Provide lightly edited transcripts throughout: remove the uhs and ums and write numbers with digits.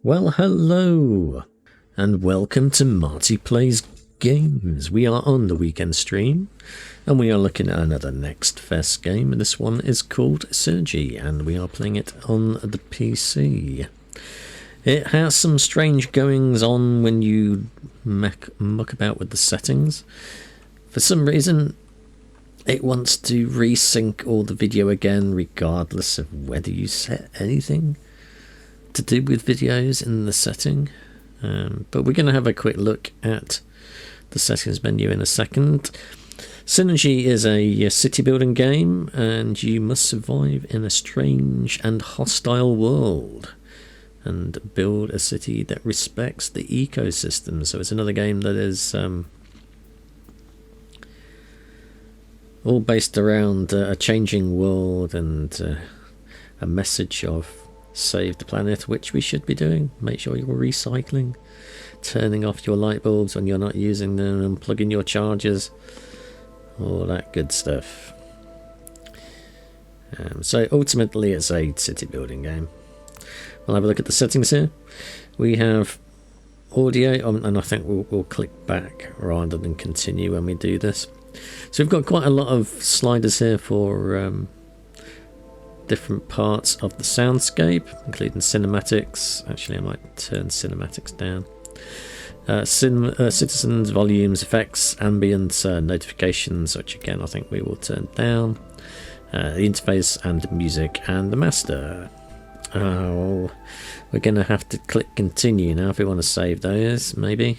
Well, hello, and welcome to Marty Plays Games. We are on the weekend stream, and we are looking at another Next Fest game. This one is called Surgy, and we are playing it on the PC. It has some strange goings on when you muck about with the settings. For some reason, it wants to resync all the video again, regardless of whether you set anything to do with videos in the setting. But we're going to have a quick look at the settings menu in a second. Synergy is a city building game, and you must survive in a strange and hostile world and build a city that respects the ecosystem. So it's another game that is all based around a changing world and a message of save the planet, which we should be doing. Make sure you're recycling, turning off your light bulbs when you're not using them, unplugging your chargers, all that good stuff. So ultimately it's a city building game. We'll have a look at the settings here. We have audio, and I think we'll click back rather than continue when we do this. So we've got quite a lot of sliders here for different parts of the soundscape, including cinematics. Actually, I might turn cinematics down. Citizens, volumes, effects, ambience, notifications, which again I think we will turn down. The interface and music and the master. Oh, we're going to have to click continue now if we want to save those, maybe.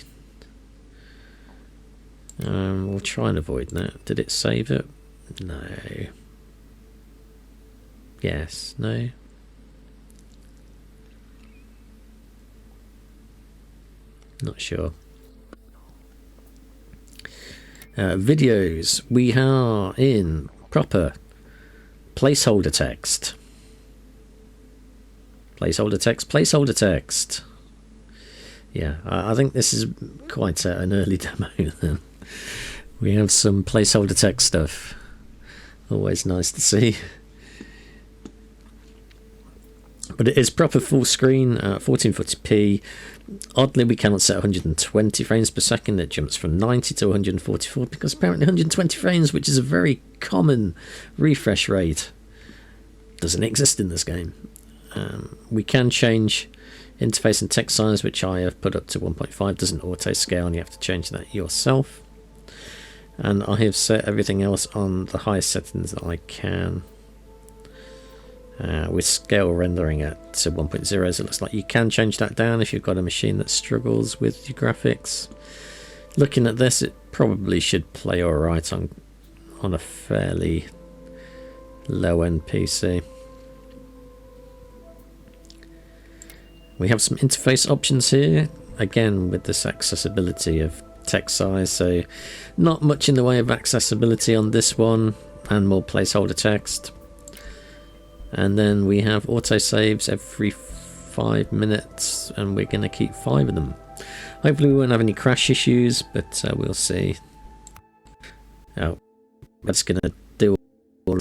We'll try and avoid that. Did it save it? No. Yes, no. Not sure. Videos. We are in proper placeholder text. Placeholder text, placeholder text. Yeah, I think this is quite an early demo then. We have some placeholder text stuff. Always nice to see. But it is proper full screen, 1440p. Oddly, we cannot set 120 frames per second. It jumps from 90 to 144 because apparently 120 frames, which is a very common refresh rate, doesn't exist in this game. We can change interface and text size, which I have put up to 1.5. Doesn't auto scale, and you have to change that yourself. And I have set everything else on the highest settings that I can. With scale rendering at 1.0, so it looks like you can change that down if you've got a machine that struggles with your graphics. Looking at this, it probably should play alright on a fairly low-end PC. We have some interface options here, again with this accessibility of text size, so not much in the way of accessibility on this one, and more placeholder text. And then we have autosaves every 5 minutes, and we're going to keep 5 of them. Hopefully we won't have any crash issues, but we'll see. Oh, that's going to do all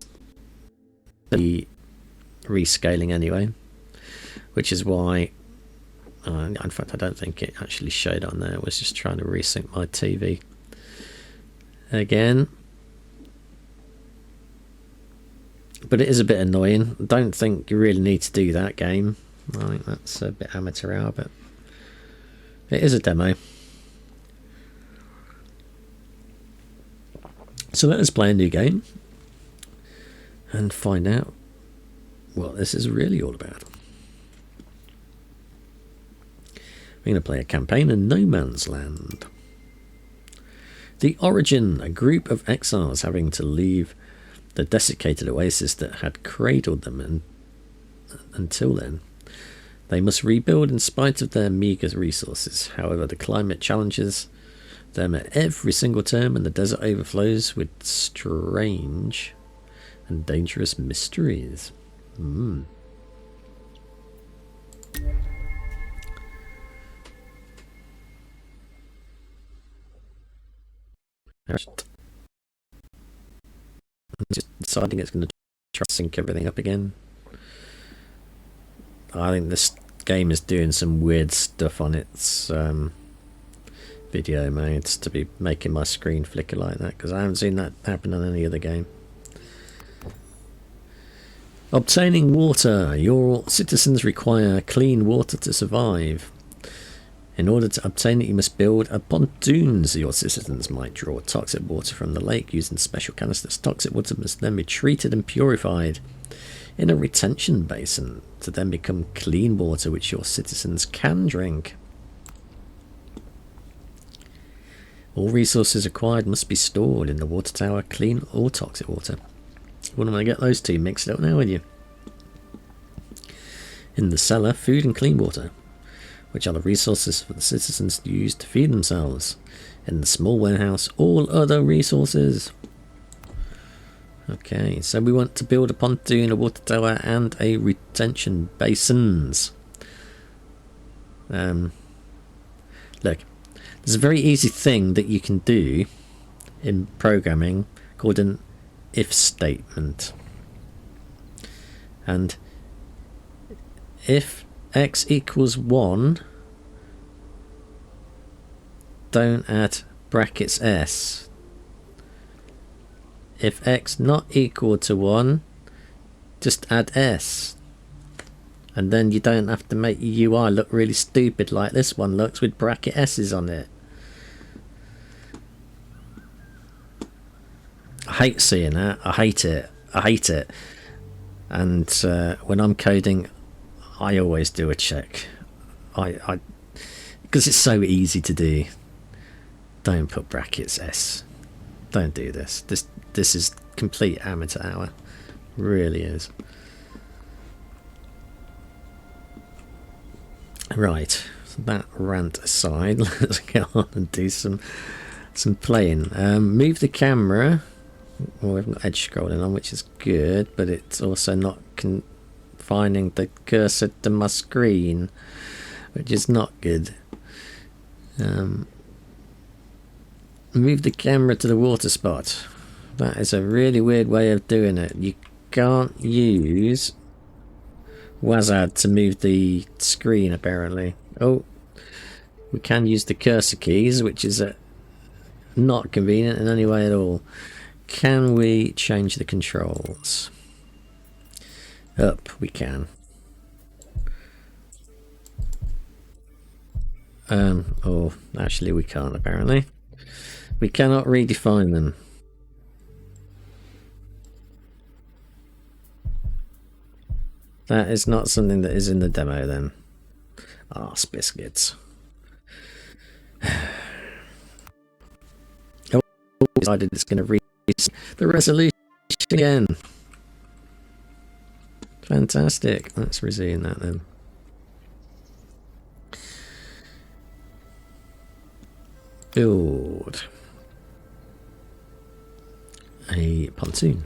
the rescaling anyway, which is why, in fact I don't think it actually showed on there. I was just trying to resync my TV again. But it is a bit annoying. I don't think you really need to do that game. I think that's a bit amateur hour, but it is a demo. So let us play a new game and find out what this is really all about. We're going to play a campaign in No Man's Land. The origin, a group of exiles having to leave the desiccated oasis that had cradled them, and until then they must rebuild in spite of their meagre resources. However, the climate challenges them at every single turn, and the desert overflows with strange and dangerous mysteries. Just deciding it's going to try to sync everything up again. I think this game is doing some weird stuff on its video modes to be making my screen flicker like that, because I haven't seen that happen on any other game. Obtaining water. Your citizens require clean water to survive. In order to obtain it, you must build a pontoons. Your citizens might draw toxic water from the lake using special canisters. Toxic water must then be treated and purified in a retention basin to then become clean water which your citizens can drink. All resources acquired must be stored in the water tower, clean or toxic water. You wouldn't want to get those two mixed up now, would you? In the cellar, food and clean water, which are the resources for the citizens to use to feed themselves. In the small warehouse, all other resources. Okay, so we want to build a pontoon, a water tower, and a retention basins. Look, there's a very easy thing that you can do in programming called an if statement. And if x equals 1, don't add brackets s. If x not equal to 1, just add s. And then you don't have to make your UI look really stupid like this one looks with bracket s's on it. I hate seeing that. I hate it. I hate it. And when I'm coding, I always do a check. Because it's so easy to do. Don't put brackets s. Don't do this. This is complete amateur hour. Really is. Right. So that rant aside, let's get on and do some playing. Move the camera. Well, we've got edge scrolling on, which is good, but it's also not confining the cursor to my screen, which is not good. Move the camera to the water spot. That is a really weird way of doing it. You can't use WASD to move the screen, apparently. Oh, we can use the cursor keys, which is not convenient in any way at all. Can we change the controls? Up, we can. Oh, actually we can't, apparently. We cannot redefine them. That is not something that is in the demo then. Arse biscuits. Oh, decided it's going to read the resolution again. Fantastic. Let's resume that then. Build a pontoon.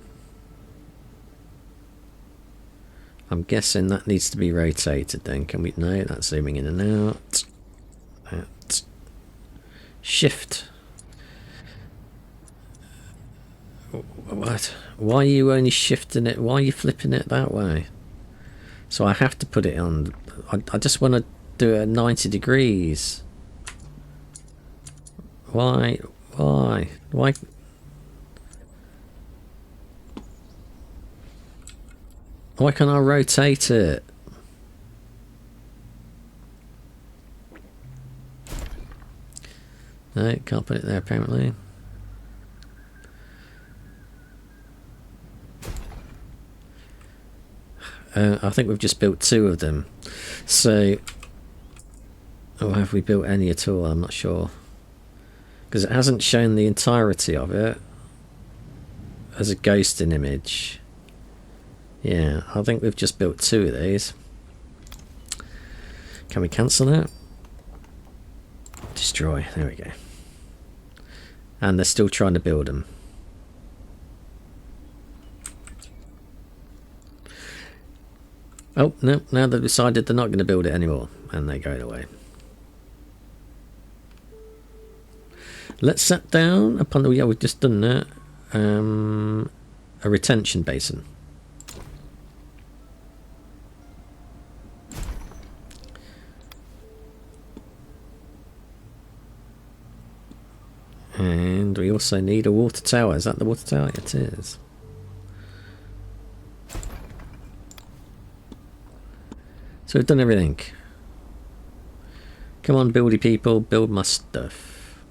I'm guessing that needs to be rotated then. Can we? No, that's zooming in and out. That. Shift. What? Why are you only shifting it? Why are you flipping it that way? So I have to put it on. I just want to do it at 90 degrees. Why? Why? Why? Why can't I rotate it? No, can't put it there apparently. I think we've just built 2 of them. So, or have we built any at all? I'm not sure. Because it hasn't shown the entirety of it as a ghosting image. Yeah, I think we've just built 2 of these. Can we cancel that? Destroy. There we go. And they're still trying to build them. Oh, no, now they've decided they're not going to build it anymore. And they go away. Let's set down upon the... Yeah, we've just done that. A retention basin. And we also need a water tower. Is that the water tower? It is. So we've done everything. Come on, buildy people, build my stuff.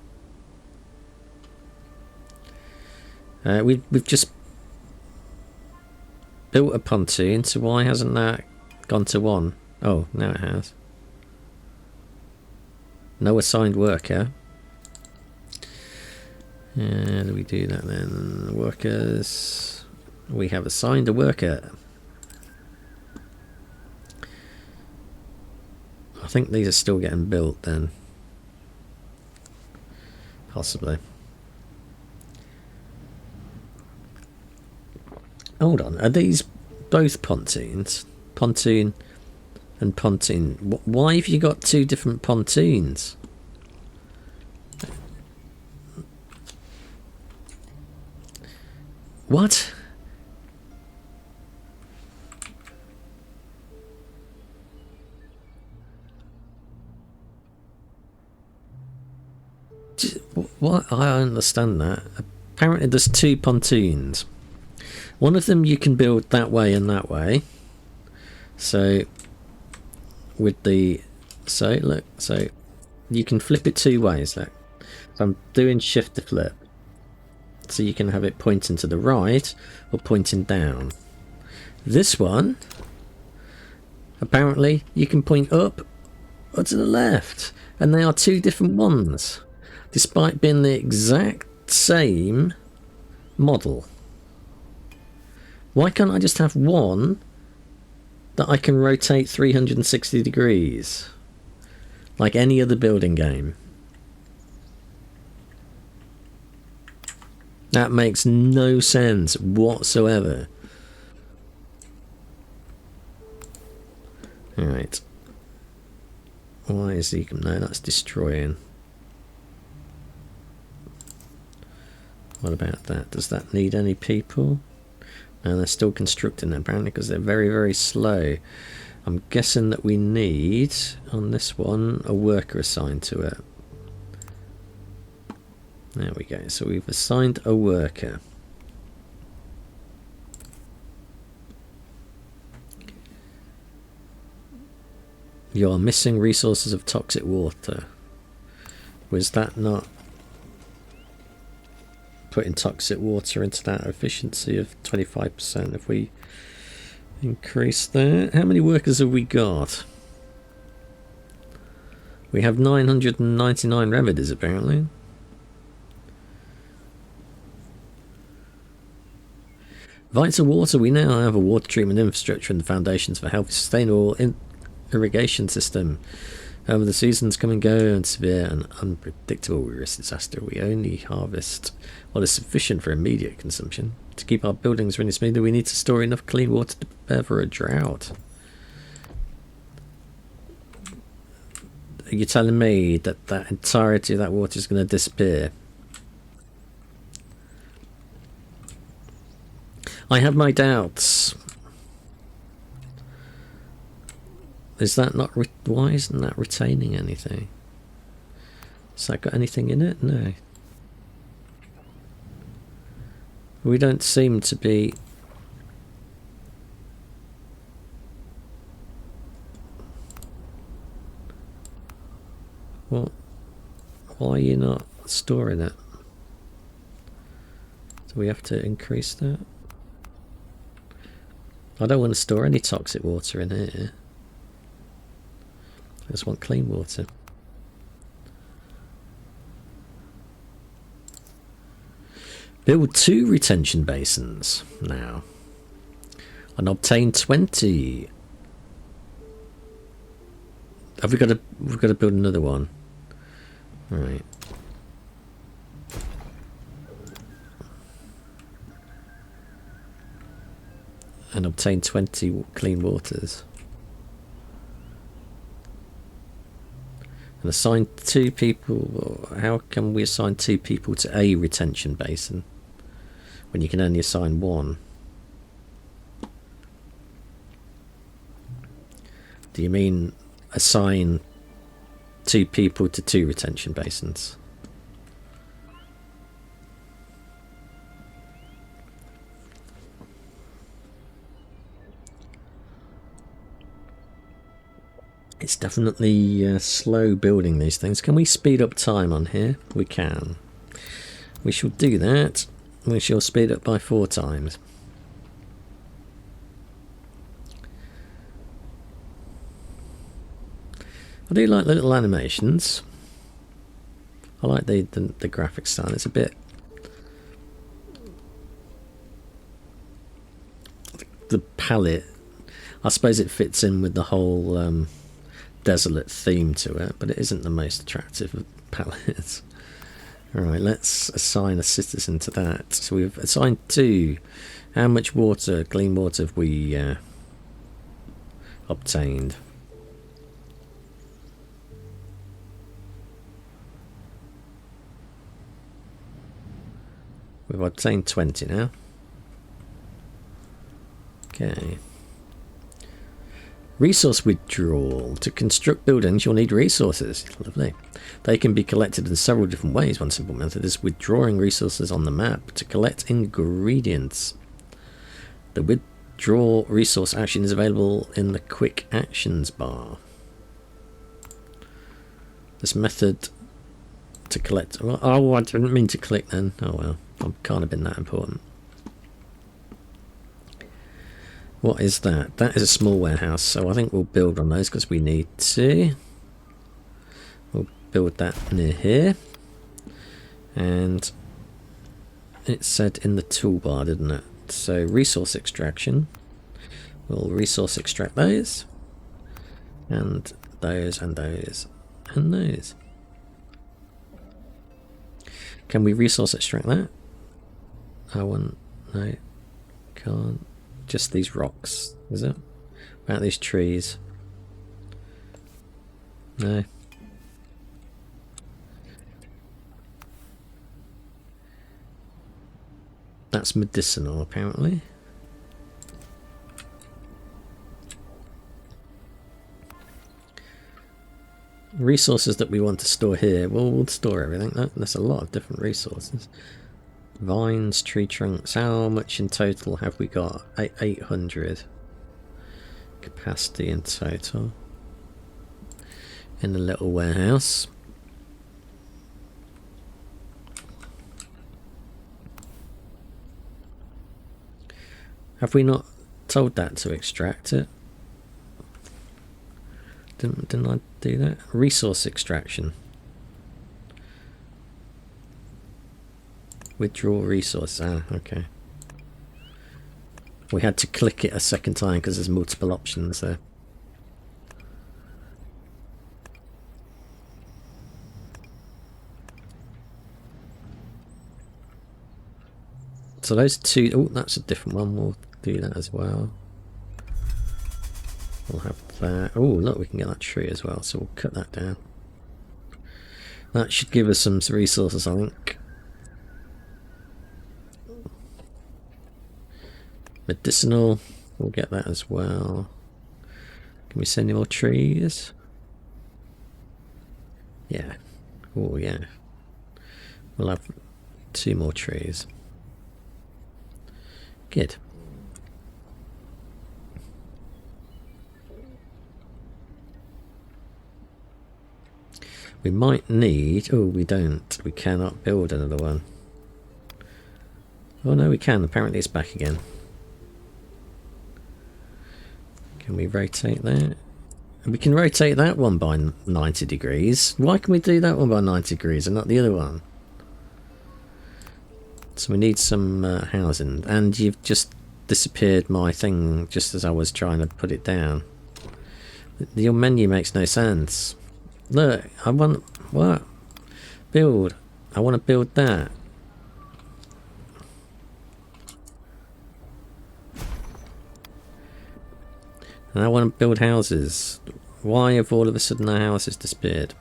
We've just built a pontoon, so why hasn't that gone to 1? Oh, now it has. No assigned worker. And we do that then. Workers. We have assigned a worker. I think these are still getting built then. Possibly. Hold on, are these both pontoons? Pontoon and pontoon. Why have you got 2 different pontoons? What? What? I don't understand that. Apparently there's 2 pontoons. One of them you can build that way and that way. So with the look, so you can flip it 2 ways. Look, so I'm doing shift to flip, so you can have it pointing to the right or pointing down. This one, apparently you can point up or to the left, and they are 2 different ones, despite being the exact same model. Why can't I just have one that I can rotate 360 degrees like any other building game? That makes no sense whatsoever. Alright. Why is he... No, that's destroying. What about that? Does that need any people? No, they're still constructing that apparently because they're very, very slow. I'm guessing that we need, on this one, a worker assigned to it. There we go. So we've assigned a worker. You are missing resources of toxic water. Was that not putting toxic water into that efficiency of 25% if we increase that? How many workers have we got? We have 999 remedies apparently. Vital water. We now have a water treatment infrastructure and the foundations for a healthy, sustainable irrigation system. However, the seasons come and go, and severe and unpredictable we risk disaster. We only harvest what is sufficient for immediate consumption. To keep our buildings running smoothly, we need to store enough clean water to prepare for a drought. Are you telling me that that entirety of that water is going to disappear? I have my doubts. Is that not... Why isn't that retaining anything? Has that got anything in it? No. We don't seem to be... What? Why are you not storing it? Do we have to increase that? I don't want to store any toxic water in here. I just want clean water. Build 2 retention basins now. And obtain 20. Have we got to... We've got to build another one. Right. And obtain 20 clean waters. And assign 2 people. How can we assign 2 people to a retention basin when you can only assign 1? Do you mean assign 2 people to 2 retention basins? It's definitely slow building these things. Can we speed up time on here? We can. We shall do that. We shall speed up by 4 times. I do like the little animations. I like the graphic style. It's a bit... The palette, I suppose it fits in with the whole desolate theme to it, but it isn't the most attractive of palettes. Alright, let's assign a citizen to that. So we've assigned 2. How much water, clean water, have we obtained? We've obtained 20 now. Okay. Resource withdrawal. To construct buildings, you'll need resources. Lovely. They can be collected in several different ways. One simple method is withdrawing resources on the map to collect ingredients. The withdraw resource action is available in the quick actions bar. This method to collect... Oh, I didn't mean to click then. Oh well, I can't have been that important. What is that? That is a small warehouse, so I think we'll build on those because we need to. We'll build that near here. And it said in the toolbar, didn't it? So resource extraction. We'll resource extract those. And those and those and those. Can we resource extract that? I want... No. Can't. Just these rocks, is it? About these trees. No. That's medicinal, apparently. Resources that we want to store here. Well, we'll store everything. That's a lot of different resources. Vines, tree trunks. How much in total have we got? 800 capacity in total in the little warehouse. Have we not told that to extract it? Didn't I do that? Resource extraction. Withdraw resource. Ah, okay. We had to click it a second time because there's multiple options there. So those 2... Oh, that's a different one. We'll do that as well. We'll have that. Oh, look, we can get that tree as well. So we'll cut that down. That should give us some resources, I think. Medicinal, we'll get that as well. Can we send any more trees? Yeah. Oh yeah. We'll have 2 more trees. Good. We might need... Oh, we don't. We cannot build another one. Oh no, we can. Apparently it's back again. Can we rotate that? We can rotate that one by 90 degrees. Why can we do that one by 90 degrees and not the other one? So we need some housing. And you've just disappeared my thing just as I was trying to put it down. Your menu makes no sense. Look, I want... What? Build. I want to build that. And I want to build houses. Why have all of a sudden our houses disappeared?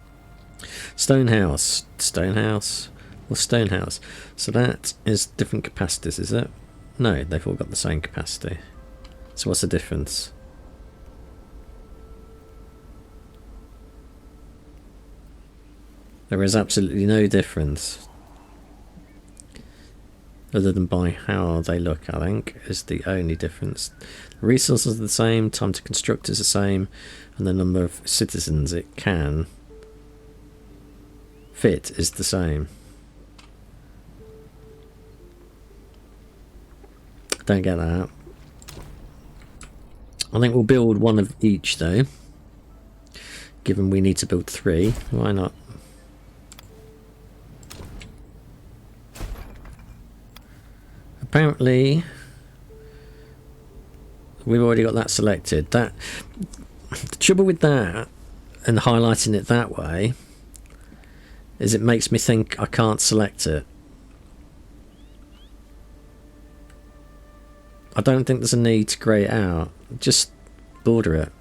Stone house. Stone house. Or stone house. So that is different capacities, is it? No, they've all got the same capacity. So what's the difference? There is absolutely no difference. other than by how they look, I think, is the only difference. The resources are the same, time to construct is the same, and the number of citizens it can fit is the same. Don't get that. I think we'll build one of each though, given we need to build 3. Why not? Apparently we've already got that selected. The trouble with that and highlighting it that way is it makes me think I can't select it. I don't think there's a need to grey it out. Just border it.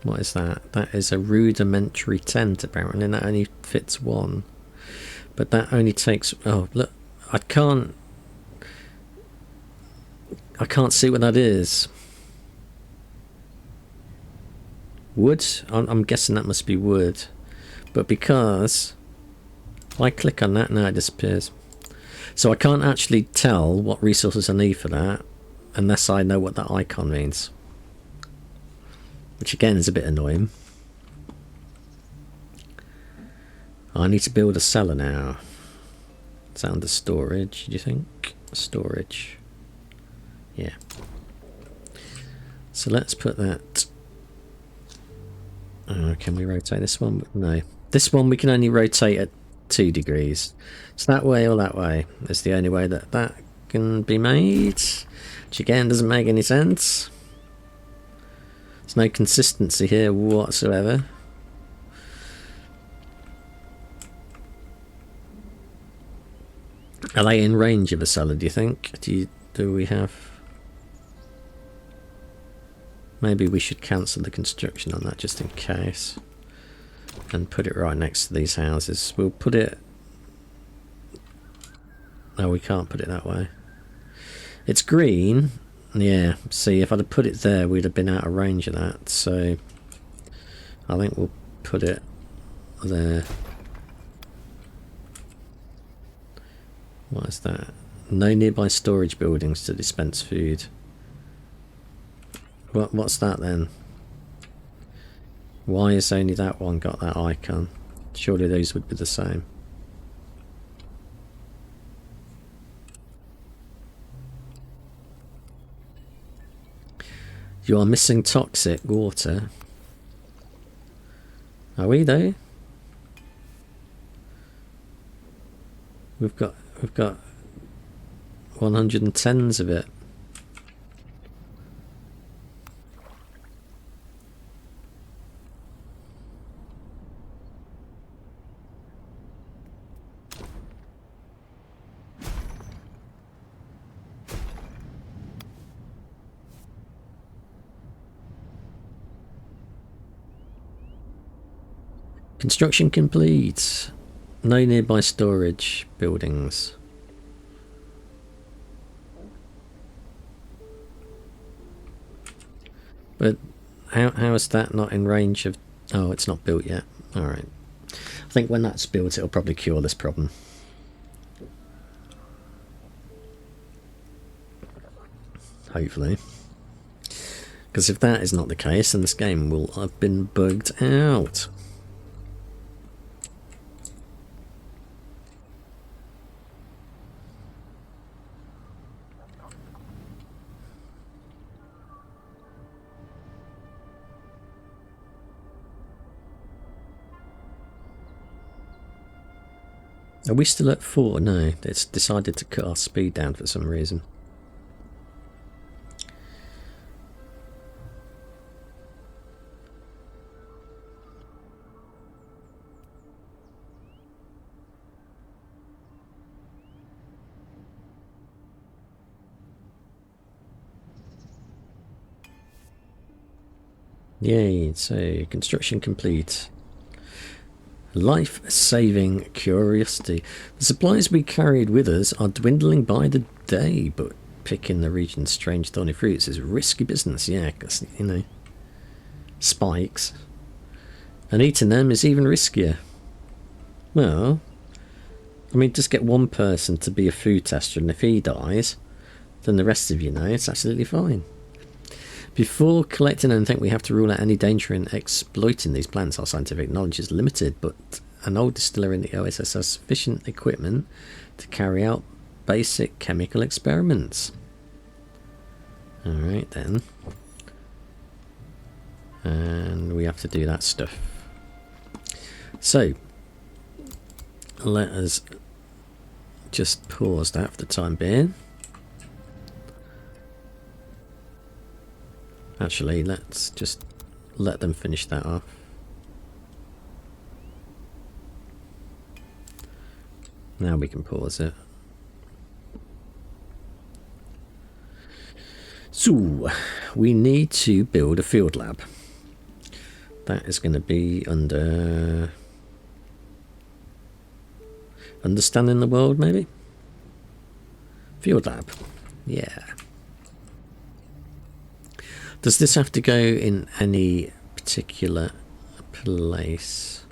What is that? That is a rudimentary tent apparently, and that only fits 1. But that only takes... Oh, look. I can't see what that is. Wood? I'm guessing that must be wood. But because I click on that, now it disappears. So I can't actually tell what resources I need for that unless I know what that icon means. Which again is a bit annoying. I need to build a cellar now. Is that under storage, do you think? Storage. Yeah. So let's put that... can we rotate this one? No. This one we can only rotate at 2 degrees. So that way or that way is the only way that that can be made. Which again doesn't make any sense. There's no consistency here whatsoever. Are they in range of a cellar, do you think? Do we have... Maybe we should cancel the construction on that just in case. And put it right next to these houses. We'll put it... No, we can't put it that way. It's green. Yeah, see, if I'd have put it there, we'd have been out of range of that. So, I think we'll put it there. What is that? No nearby storage buildings to dispense food. What's that then? Why has only that one got that icon? Surely those would be the same. You are missing toxic water. Are we though? We've got 110s of it. Construction complete. No nearby storage buildings. But how is that not in range of... Oh, it's not built yet. Alright. I think when that's built it'll probably cure this problem. Hopefully. Because if that is not the case, then this game will have been bugged out. Are we still at 4? No, it's decided to cut our speed down for some reason. Yay, so construction complete. Life-saving curiosity. The supplies we carried with us are dwindling by the day, but picking the region's strange thorny fruits is risky business, yeah, because, you know, spikes, and eating them is even riskier. Well, I mean, just get one person to be a food tester, and if he dies, then the rest of you know it's absolutely fine. Before collecting anything, we have to rule out any danger in exploiting these plants. Our scientific knowledge is limited, but an old distiller in the OSS has sufficient equipment to carry out basic chemical experiments. Alright then. And we have to do that stuff. So, let us just pause that for the time being. Actually, let's just let them finish that off. Now we can pause it. So, we need to build a field lab. That is going to be under understanding the world, maybe? Field lab. Yeah. Does this have to go in any particular place?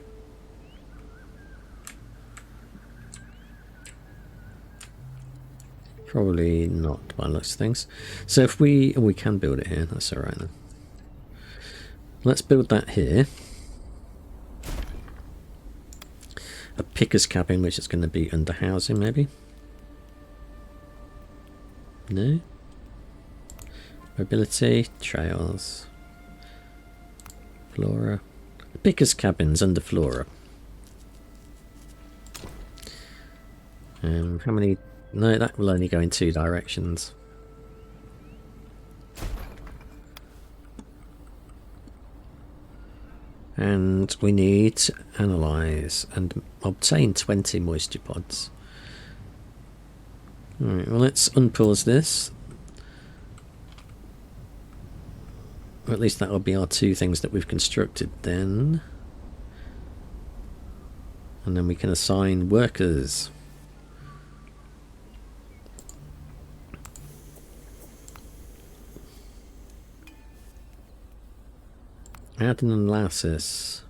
Probably not by looks of things. So if we can build it here, that's alright then. Let's build that here. A picker's cabin, which is going to be under housing, maybe? No? Mobility, trails, flora. The picker's cabin's under flora. How many? No, that will only go in 2 directions. And we need to analyse and obtain 20 moisture pods. Alright, well let's unpause this. Or at least that will be our 2 things that we've constructed then. And then we can assign workers. Add an analysis.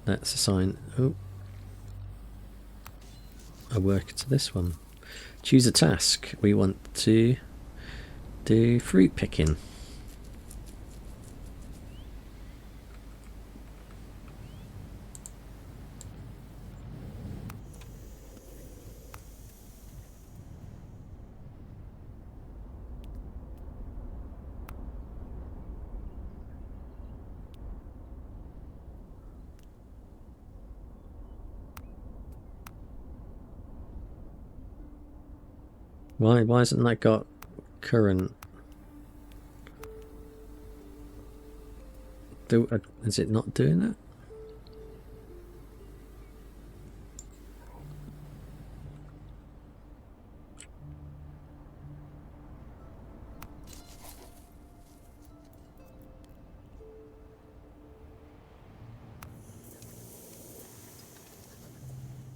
Let's assign a worker to this one. Choose a task. We want to do fruit picking. Why hasn't that got current? Is it not doing that?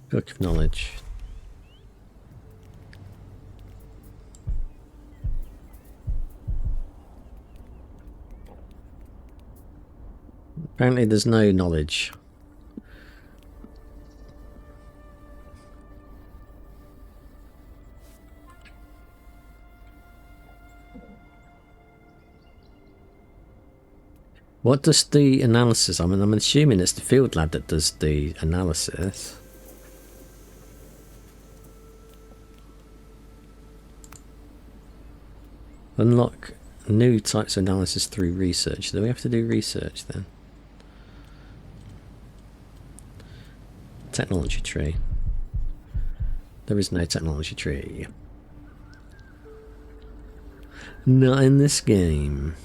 Book of knowledge. Apparently there's no knowledge. What does the analysis? I mean, I'm assuming it's the field lab that does the analysis. Unlock new types of analysis through research. Do we have to do research then? Technology tree. There is no technology tree. Not in this game.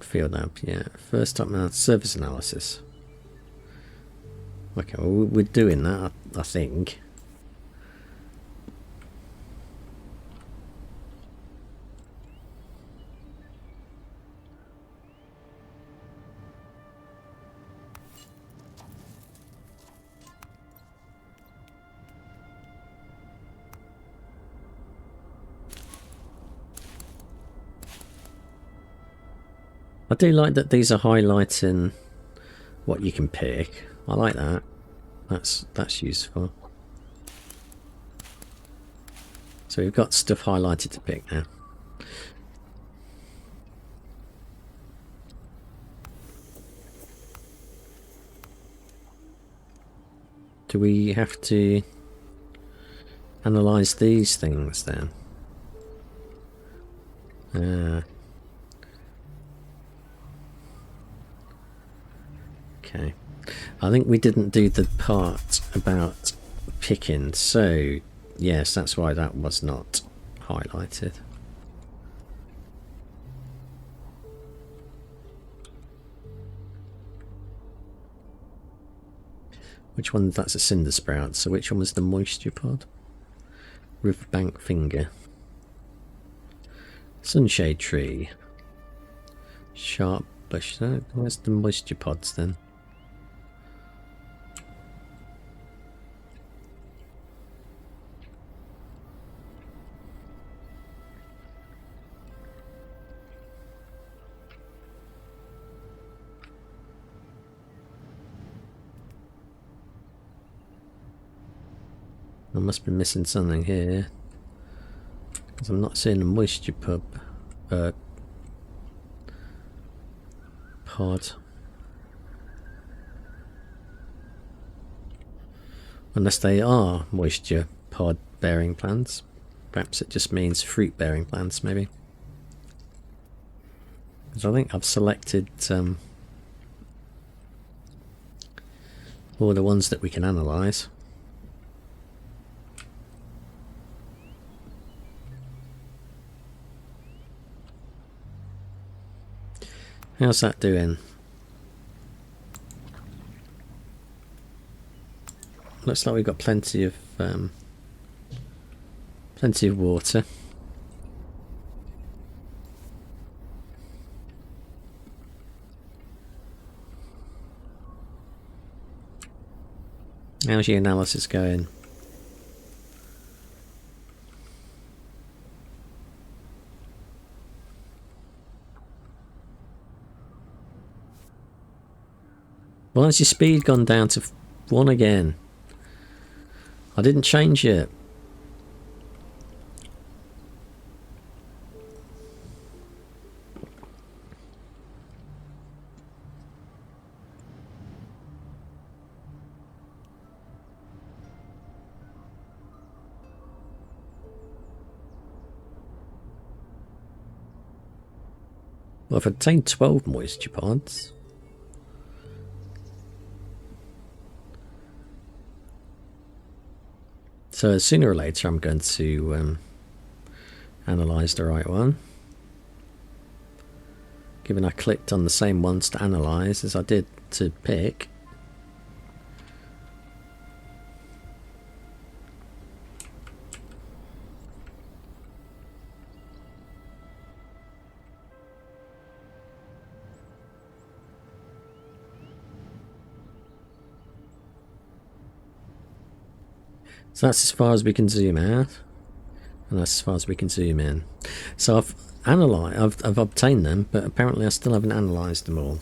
Field lab, yeah. First top surface analysis. Okay, well, we're doing that, I think. do like that these are highlighting what you can pick. I like that. That's useful. So we've got stuff highlighted to pick now. Do we have to analyze these things then? Okay. I think we didn't do the part about picking, so yes, that's why that was not highlighted. Which one? That's a cinder sprout. So which one was the moisture pod? Riverbank finger. Sunshade tree. Sharp bush. No, where's the moisture pods then? I must be missing something here, because I'm not seeing a moisture pod. Unless they are moisture pod bearing plants. Perhaps it just means fruit bearing plants, maybe. Because I think I've selected all the ones that we can analyse. How's that doing? Looks like we've got plenty of water. How's your analysis going? Why has your speed gone down to 1 again? I didn't change it. Well, I've obtained 12 moisture pods. So sooner or later I'm going to analyse the right one. Given I clicked on the same ones to analyse as I did to pick. So that's as far as we can zoom out, and that's as far as we can zoom in. So I've analysed, I've obtained them, but apparently I still haven't analysed them all.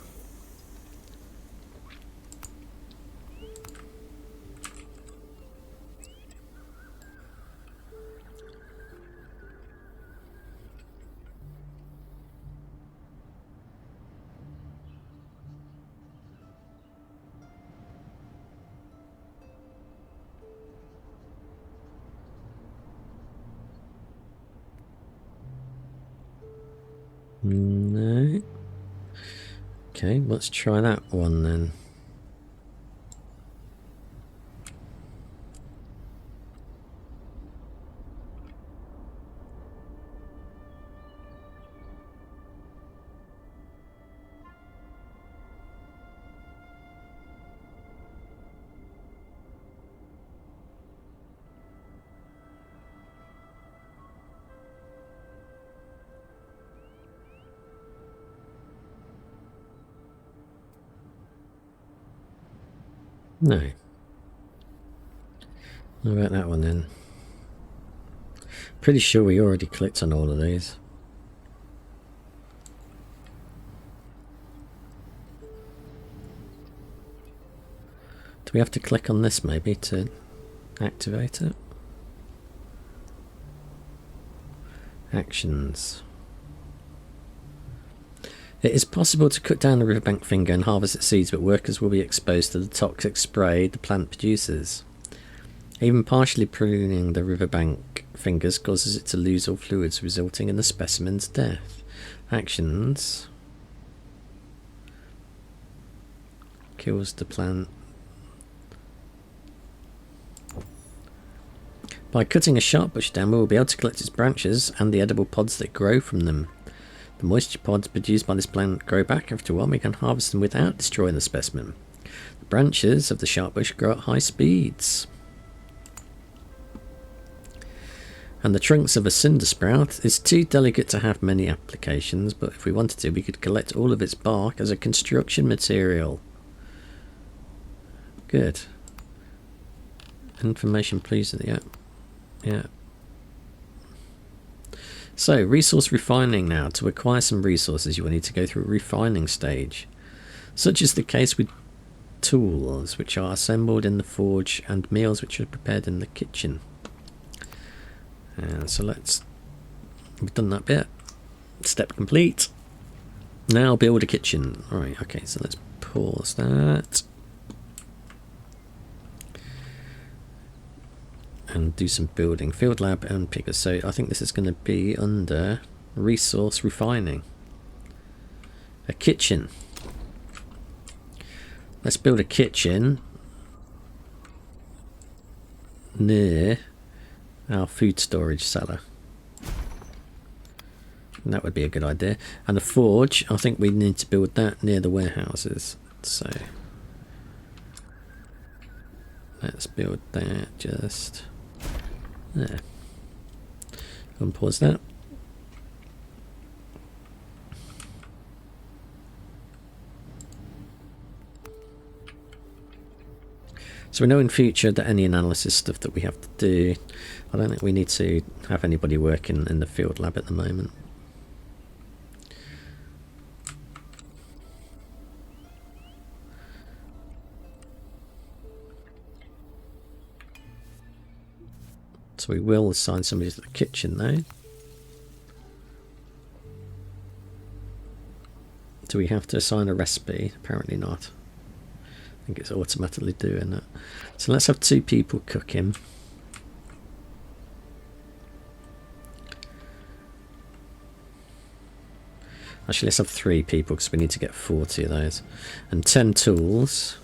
No. Okay, let's try that one then. No. What about that one then? Pretty sure we already clicked on all of these. we have to click on this maybe to activate it? Actions. It is possible to cut down the riverbank finger and harvest its seeds, but workers will be exposed to the toxic spray the plant produces. Even partially pruning the riverbank fingers causes it to lose all fluids, resulting in the specimen's death. Actions. Kills the plant. By cutting a sharp bush down, we will be able to collect its branches and the edible pods that grow from them. The moisture pods produced by this plant grow back after a while. We can harvest them without destroying the specimen. The branches of the sharp bush grow at high speeds. And the trunks of a cinder sprout is too delicate to have many applications, but if we wanted to, we could collect all of its bark as a construction material. Good. Information please. Yeah. So, resource refining now. To acquire some resources, you will need to go through a refining stage. Such is the case with tools, which are assembled in the forge, and meals, which are prepared in the kitchen. And so we've done that bit. Step complete. Now build a kitchen. Alright, okay, so let's pause that. And do some building. Field lab and pickers. So I think this is going to be under resource refining. A kitchen. Let's build a kitchen near our food storage cellar. And that would be a good idea. And a forge, I think we need to build that near the warehouses. So let's build that just there. Unpause that. So we know in future that any analysis stuff that we have to do, I don't think we need to have anybody working in the field lab at the moment. So we will assign somebody to the kitchen though. Do we have to assign a recipe? Apparently not. I think it's automatically doing it. So let's have 2 people cooking. Actually, let's have 3 people because we need to get 40 of those. And 10 tools.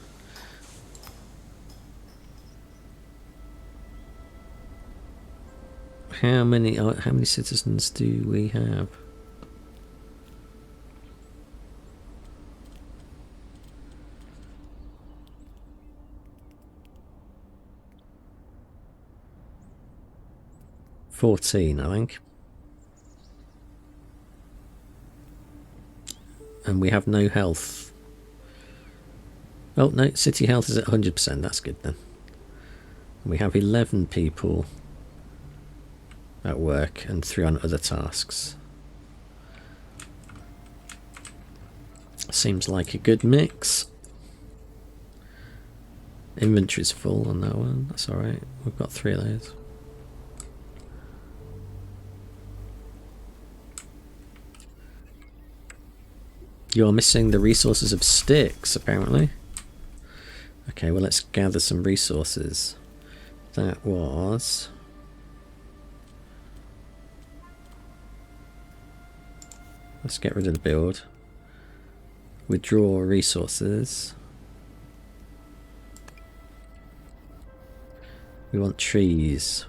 How many citizens do we have? $14, I think. And we have no health. Oh no, city health is at 100%. That's good then. We have 11 people at work and 3 on other tasks. Seems like a good mix. Inventory's full on that one. That's alright. We've got 3 of those. You're missing the resources of sticks, apparently. Okay, well let's gather some resources. That was... Let's get rid of the build. Withdraw resources. We want trees.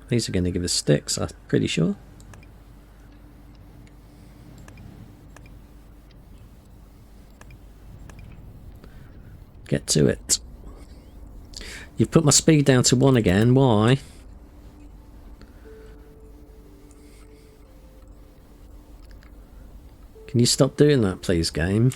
These are going to give us sticks, I'm pretty sure. Get to it. You've put my speed down to 1 again. Why? Can you stop doing that, please, game?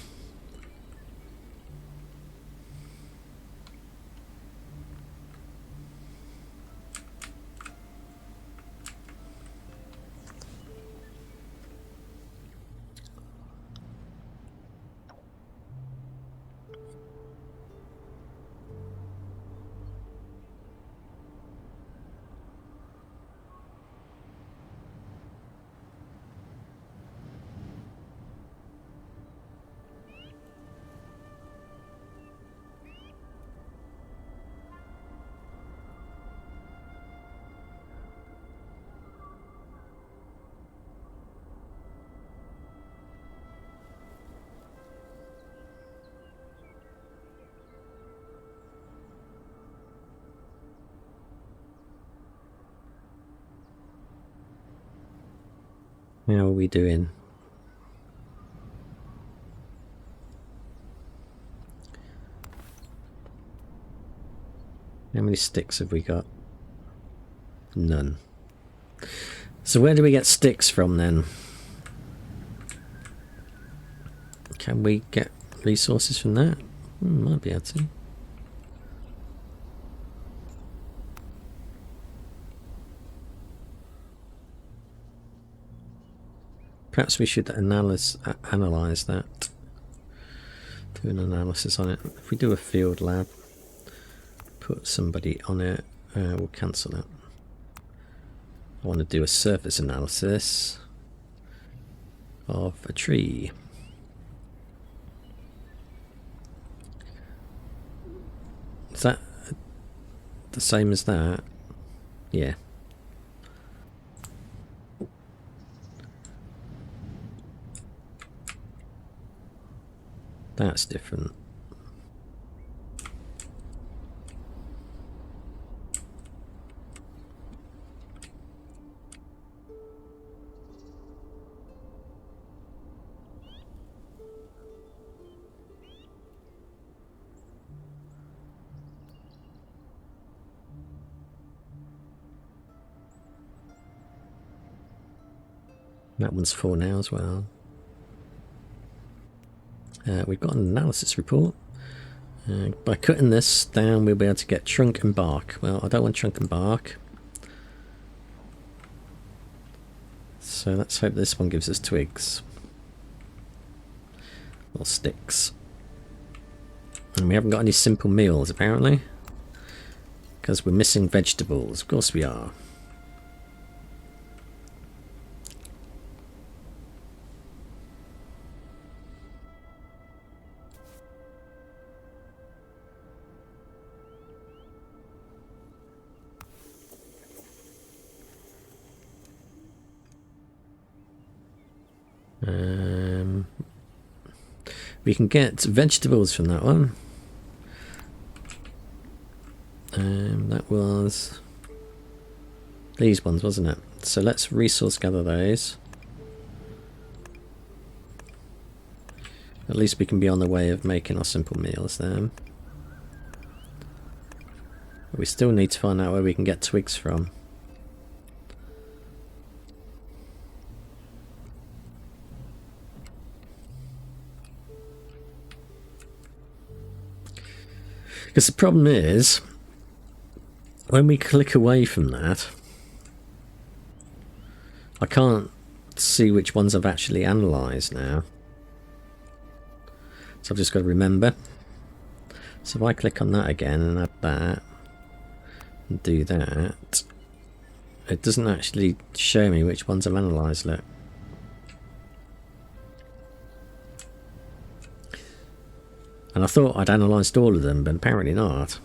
How are we doing? How many sticks have we got? None. So where do we get sticks from then? Can we get resources from that? Might be able to. Perhaps we should analyze that. Do an analysis on it. If we do a field lab, put somebody on it, we'll cancel that. I want to do a surface analysis of a tree. Is that the same as that? Yeah. That's different. That one's 4 now as well. We've got an analysis report. By cutting this down, we'll be able to get trunk and bark. Well, I don't want trunk and bark. So let's hope this one gives us twigs. Or sticks. And we haven't got any simple meals, apparently. Because we're missing vegetables. Of course we are. We can get vegetables from that one. That was these ones, wasn't it? So let's resource gather those. At least we can be on the way of making our simple meals then. But we still need to find out where we can get twigs from. Because the problem is, when we click away from that, I can't see which ones I've actually analysed now. So I've just got to remember. So if I click on that again and add that, and do that, it doesn't actually show me which ones I've analysed, look. And I thought I'd analysed all of them, but apparently not.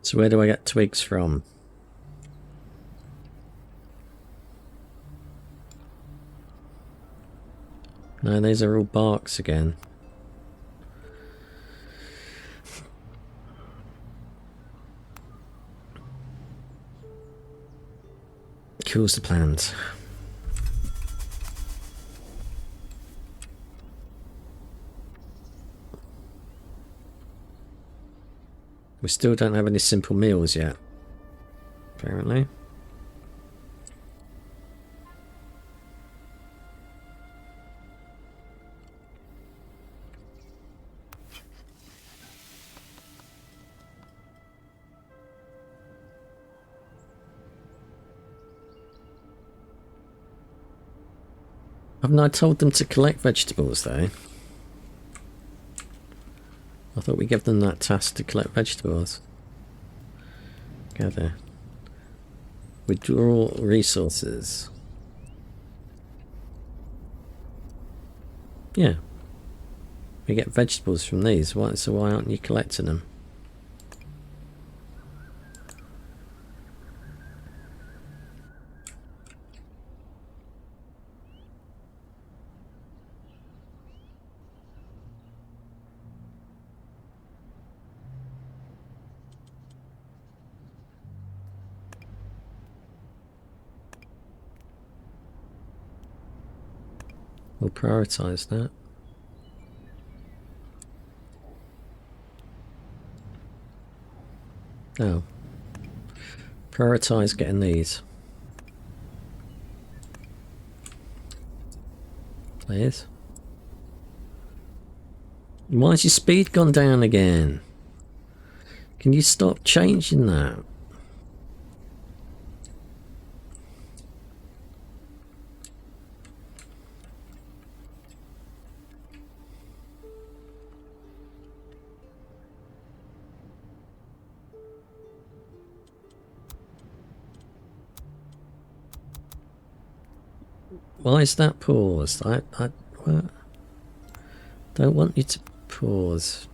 So where do I get twigs from? No, these are all barks again. Kills the plant. We still don't have any simple meals yet, apparently. Haven't I told them to collect vegetables though? I thought we gave them that task to collect vegetables. Gather. Withdraw resources. Yeah. We get vegetables from these, so why aren't you collecting them? We'll prioritise that. Oh. Prioritise getting these. Please. Why has your speed gone down again? Can you stop changing that? Why is that paused? I don't want you to pause.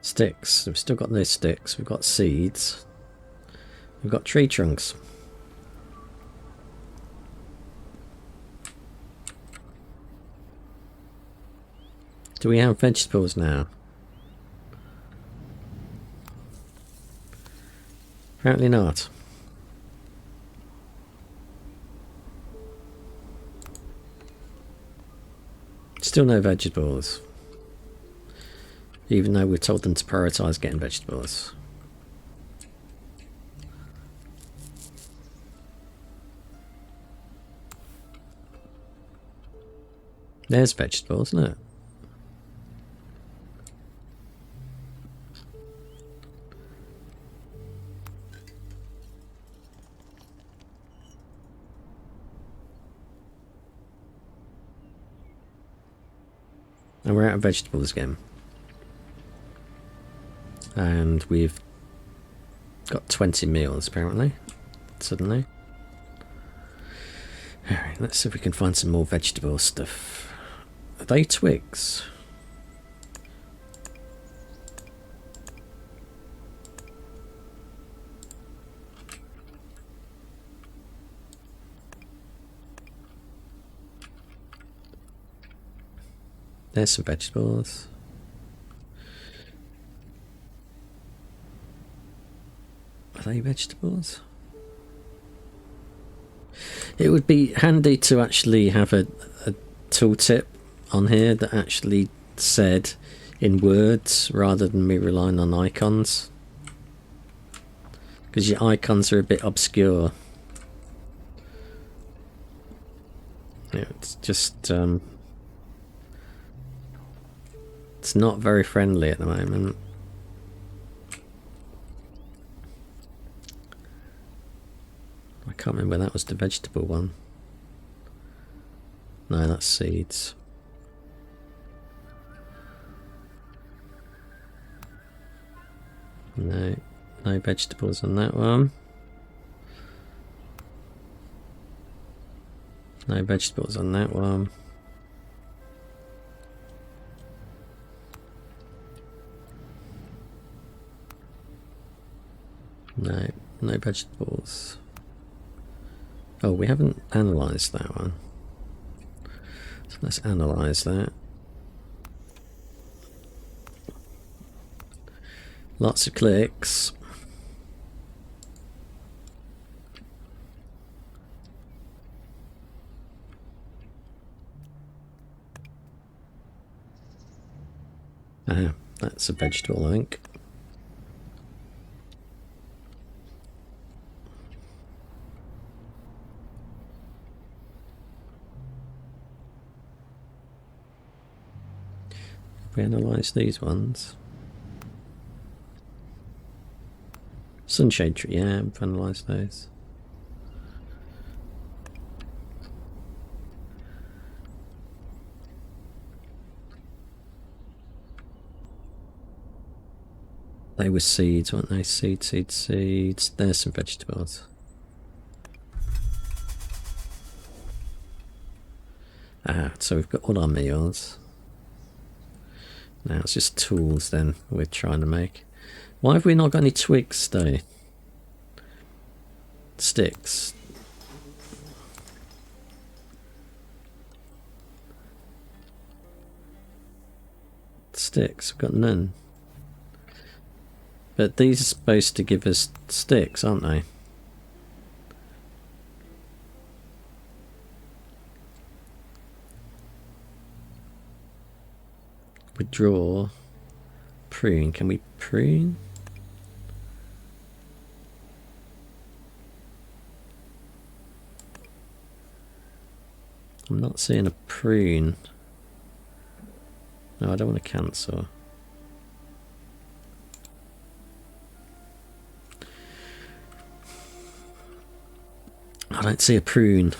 Sticks. We've still got no sticks. We've got seeds. We've got tree trunks. Do we have vegetables now? Apparently not. Still no vegetables. Even though we've told them to prioritise getting vegetables. There's vegetables, isn't it? And we're out of vegetables again. And we've got 20 meals apparently, suddenly. Alright, let's see if we can find some more vegetable stuff. Are they twigs? There's some vegetables. Are they vegetables? It would be handy to actually have a tooltip on here that actually said in words rather than me relying on icons. Because your icons are a bit obscure. Yeah, it's just... it's not very friendly at the moment. I can't remember, that was the vegetable one. No, that's seeds. No, no vegetables on that one. No vegetables on that one. No, no vegetables. Oh, we haven't analysed that one. So let's analyse that. Lots of clicks. Ah, that's a vegetable, I think. We analyse these ones. Sunshade tree, yeah, we've analysed those. They were seeds, weren't they? Seeds. There's some vegetables. Ah, so we've got all our meals. Now it's just tools then we're trying to make. Why have we not got any twigs though? Sticks. Sticks, we've got none. But these are supposed to give us sticks, aren't they? Withdraw. Prune. Can we prune? I'm not seeing a prune. No, I don't want to cancel. I don't see a prune.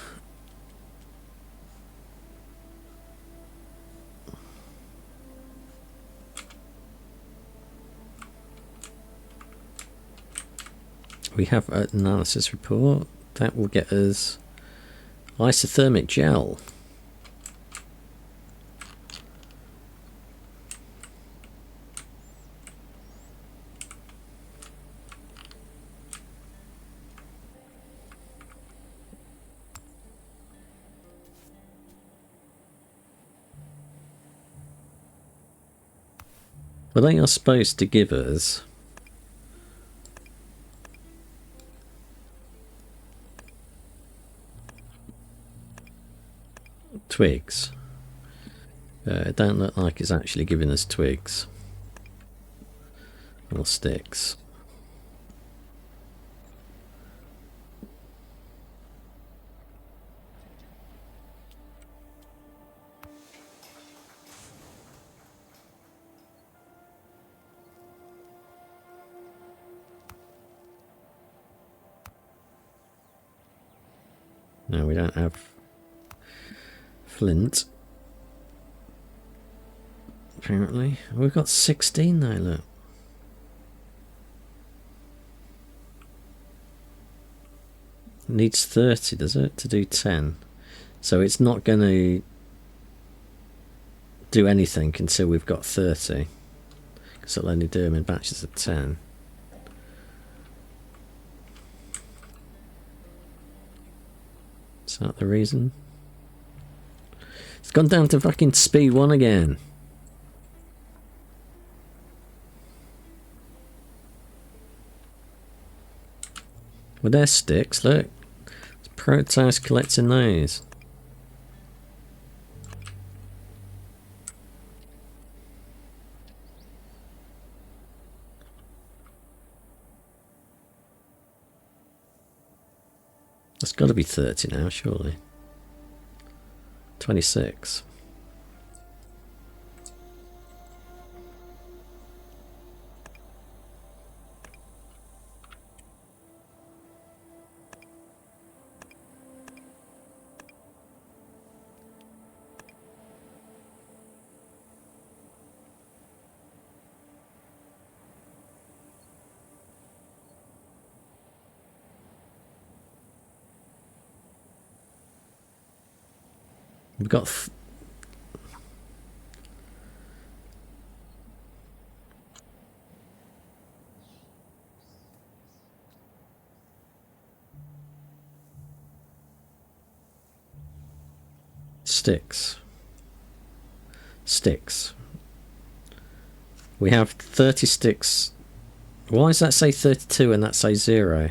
We have an analysis report. That will get us isothermic gel. Well, they are supposed to give us twigs. It don't look like it's actually giving us twigs or sticks. No, we don't have flint. Apparently. We've got 16 though, look. It needs 30, does it, to do 10? So it's not going to do anything until we've got 30. Because it'll only do them in batches of 10. Is that the reason? It's gone down to fucking speed 1 again. Well, there's sticks, look. It's Protoss collecting those. That's got to be 30 now, surely. 26. We've got sticks. Sticks. We have 30 sticks. Why does that say 32 and that say 0?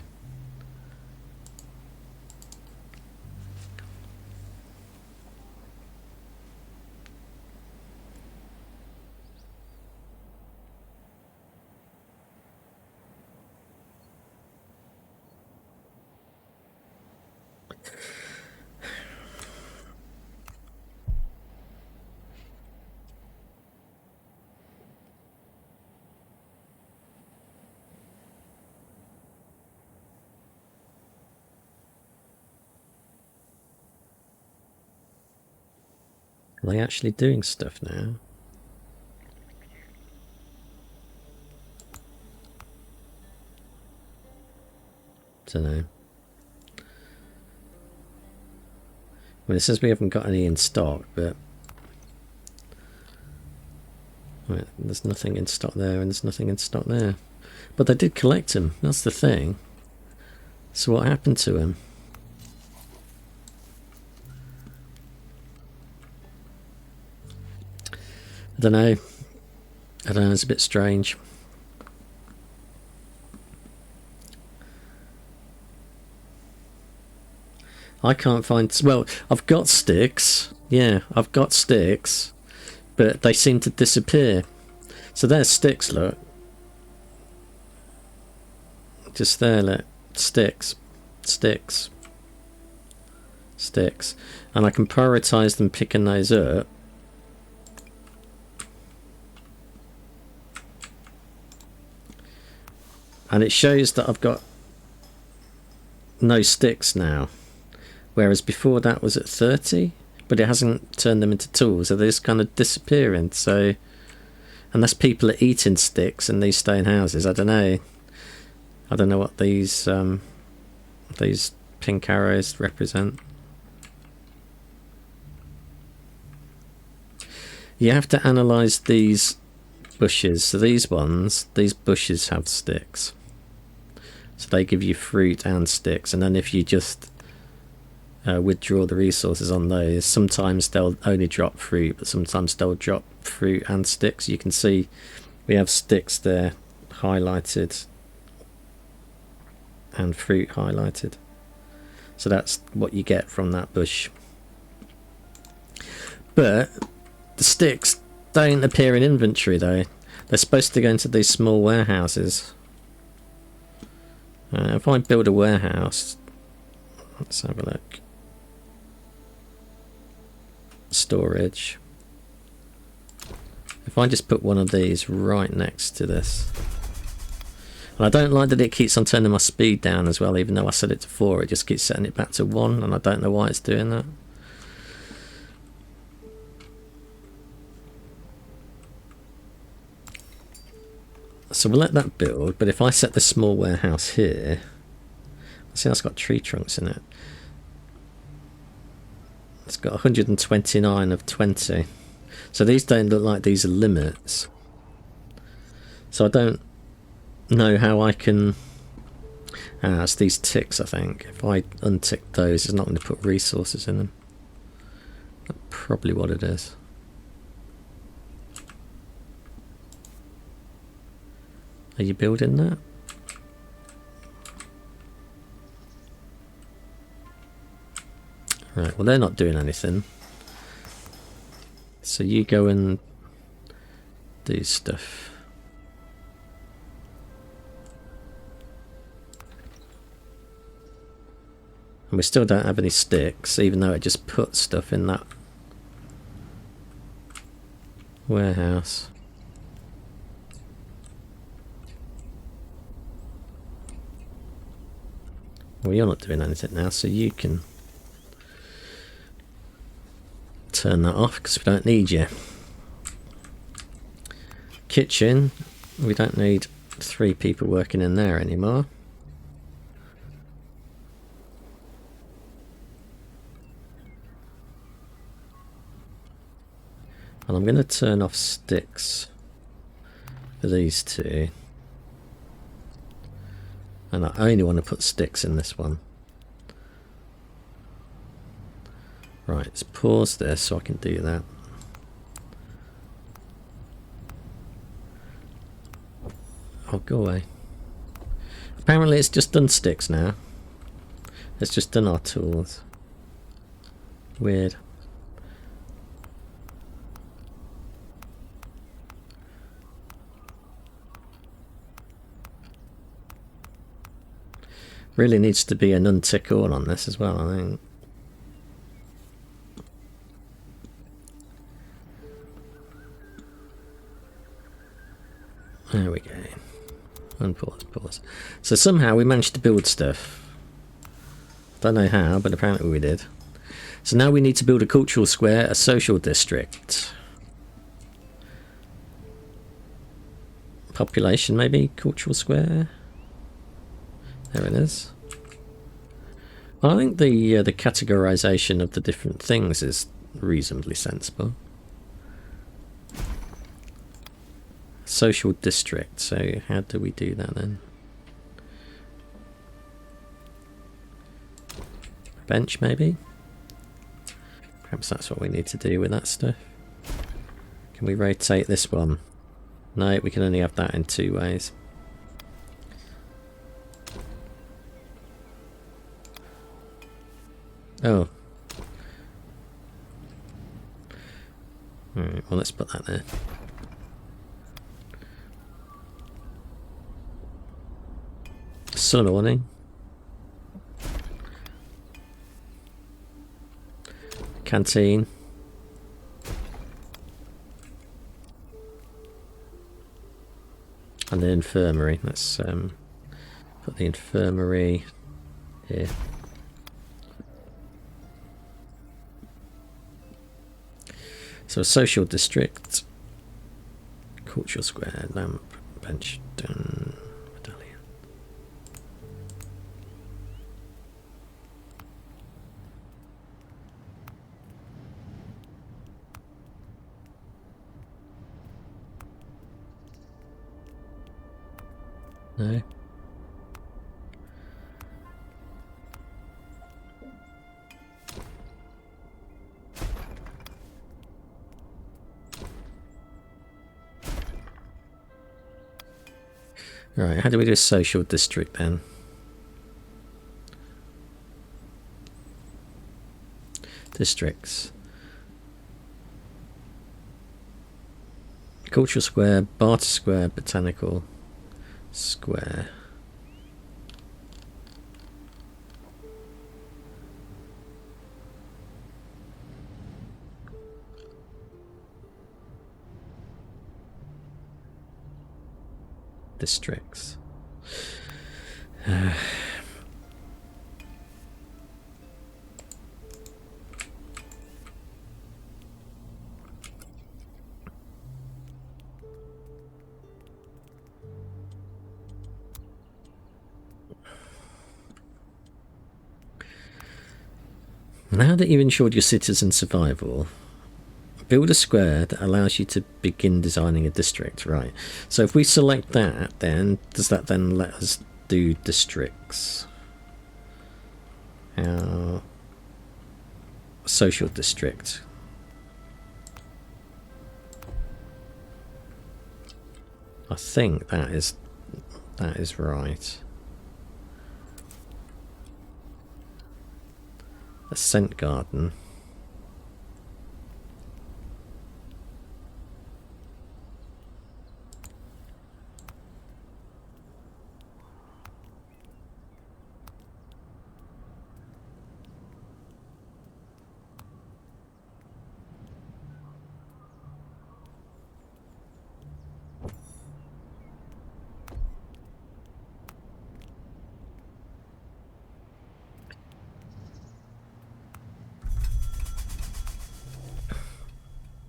Are they actually doing stuff now? Don't know. Well, it says we haven't got any in stock, but right, there's nothing in stock there, and there's nothing in stock there. But they did collect them. That's the thing. So what happened to him? I don't know. I don't know. It's a bit strange. I can't find... Well, I've got sticks. Yeah, I've got sticks. But they seem to disappear. So there's sticks, look. Just there, look. Sticks. Sticks. Sticks. And I can prioritise them picking those up. And it shows that I've got no sticks now. Whereas before that was at 30, but it hasn't turned them into tools, so they're just kind of disappearing. So unless people are eating sticks and these stay in houses, I don't know. I don't know what these pink arrows represent. You have to analyse these bushes. So these bushes have sticks. So they give you fruit and sticks, and then if you just withdraw the resources on those, sometimes they'll only drop fruit, but sometimes they'll drop fruit and sticks. You can see we have sticks there highlighted and fruit highlighted, so that's what you get from that bush. But the sticks don't appear in inventory though. They're supposed to go into these small warehouses. If I build a warehouse, let's have a look. Storage. If I just put one of these right next to this, and I don't like that it keeps on turning my speed down as well, even though I set it to 4, it just keeps setting it back to 1, and I don't know why it's doing that. So we'll let that build, but if I set the small warehouse here, see that's got tree trunks in it. It's got 129 of 20. So these don't look like these are limits. So I don't know how I can... it's these ticks, I think. If I untick those, it's not going to put resources in them. That's probably what it is. Are you building that? Right, well they're not doing anything. So you go and do stuff. And we still don't have any sticks, even though it just put stuff in that warehouse. Well, you're not doing anything now, so you can turn that off because we don't need you. Kitchen, we don't need 3 people working in there anymore. And I'm going to turn off sticks for these 2. And I only want to put sticks in this one. Right, let's pause this so I can do that. Oh, go away. Apparently it's just done sticks now. It's just done our tools. Weird. Really needs to be an untick all on this as well, I think. There we go. Unpause, pause. So somehow we managed to build stuff. Don't know how, but apparently we did. So now we need to build a cultural square, a social district. Population maybe, cultural square. There it is. I think the categorization of the different things is reasonably sensible. Social district, so how do we do that then? Bench maybe? Perhaps that's what we need to do with that stuff. Can we rotate this one? No, we can only have that in 2 ways. Oh. Alright, well let's put that there. Sun warning. Canteen. And the infirmary. Let's put the infirmary here. So a social district, cultural square, lamp, bench, medallion. No. Right, how do we do a social district then? Districts. Cultural square, barter square, botanical square. Districts. Now that you've ensured your citizen survival, build a square that allows you to begin designing a district. Right, so if we select that, then does that then let us do districts? Social district. I think that is right. A scent garden.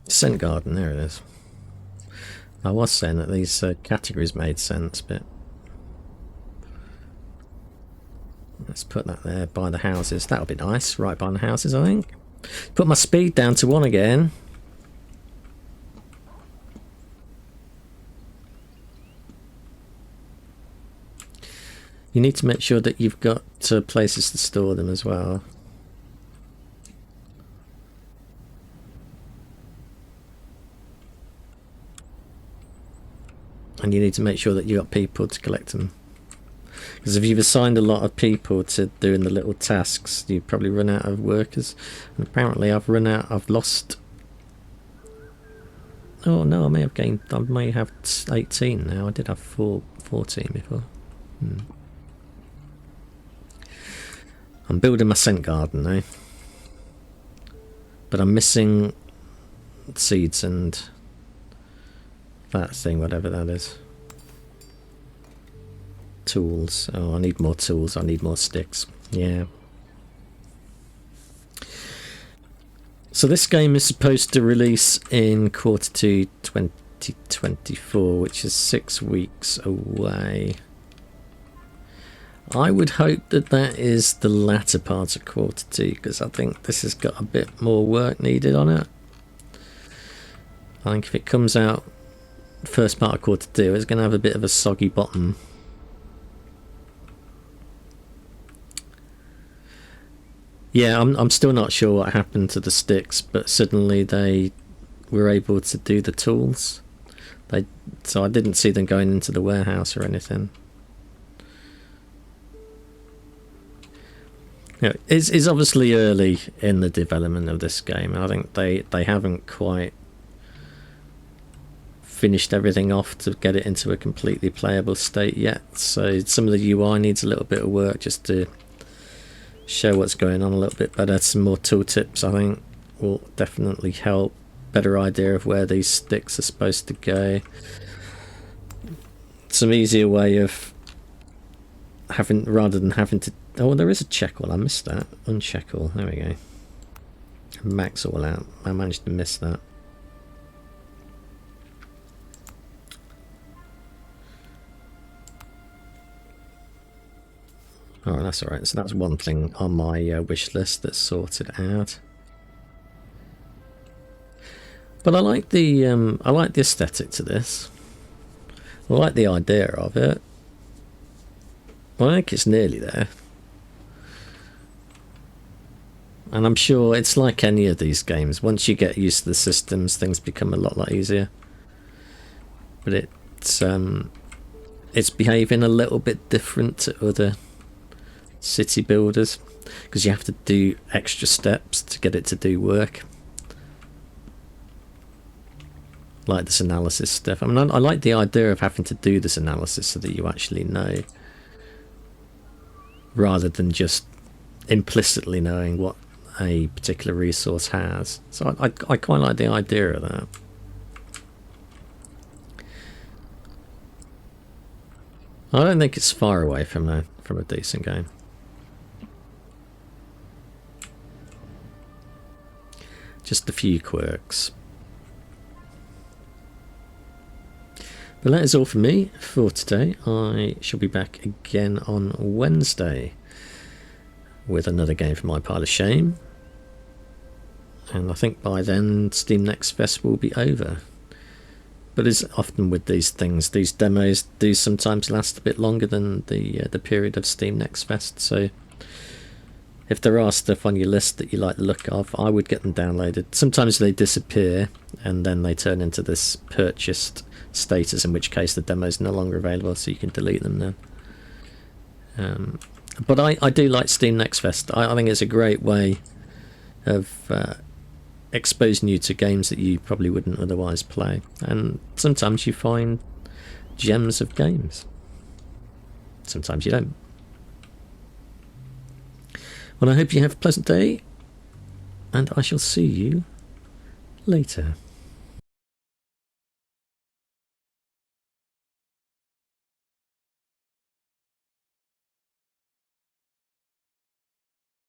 Scent garden, there it is. I was saying that these categories made sense, but let's put that there by the houses. That'll be nice, right by the houses, I think. Put my speed down to 1 again. You need to make sure that you've got places to store them as well. And you need to make sure that you've got people to collect them. Because if you've assigned a lot of people to doing the little tasks, you probably run out of workers. And apparently I've lost... Oh no, I may have 18 now. I did have 14 before. I'm building my scent garden now. But I'm missing seeds and that thing, whatever that is. Tools. Oh, I need more tools. I need more sticks. Yeah. So this game is supposed to release in Q2 2024, which is 6 weeks away. I would hope that that is the latter part of quarter 2, because I think this has got a bit more work needed on it. I think if it comes out first part of quarter 2, it's going to have a bit of a soggy bottom. Yeah, I'm still not sure what happened to the sticks, but suddenly they were able to do the tools. So I didn't see them going into the warehouse or anything. Yeah, it's obviously early in the development of this game. I think they haven't quite finished everything off to get it into a completely playable state yet. So some of the UI needs a little bit of work just to show what's going on a little bit better. Some more tooltips I think will definitely help. Better idea of where these sticks are supposed to go. Some easier way of having, rather than having to, oh, there is a check all, I missed that. Uncheck all, there we go. Max all out, I managed to miss that. Oh, that's alright, so that's one thing on my wish list that's sorted out. But I like the aesthetic to this. I like the idea of it. I think it's nearly there. And I'm sure it's like any of these games. Once you get used to the systems, things become a lot easier. But it's behaving a little bit different to other city builders, because you have to do extra steps to get it to do work. Like this analysis stuff. I mean, I like the idea of having to do this analysis so that you actually know, rather than just implicitly knowing what a particular resource has. So I quite like the idea of that. I don't think it's far away from a decent game. Just a few quirks. But that is all for me for today. I shall be back again on Wednesday with another game for my pile of shame. And I think by then Steam Next Fest will be over. But as often with these things, these demos do sometimes last a bit longer than the period of Steam Next Fest. So if there are stuff on your list that you like the look of, I would get them downloaded. Sometimes they disappear and then they turn into this purchased status, in which case the demo is no longer available, so you can delete them then. But I do like Steam Next Fest. I think it's a great way of exposing you to games that you probably wouldn't otherwise play, and sometimes you find gems of games, sometimes you don't. Well, I hope you have a pleasant day, and I shall see you later.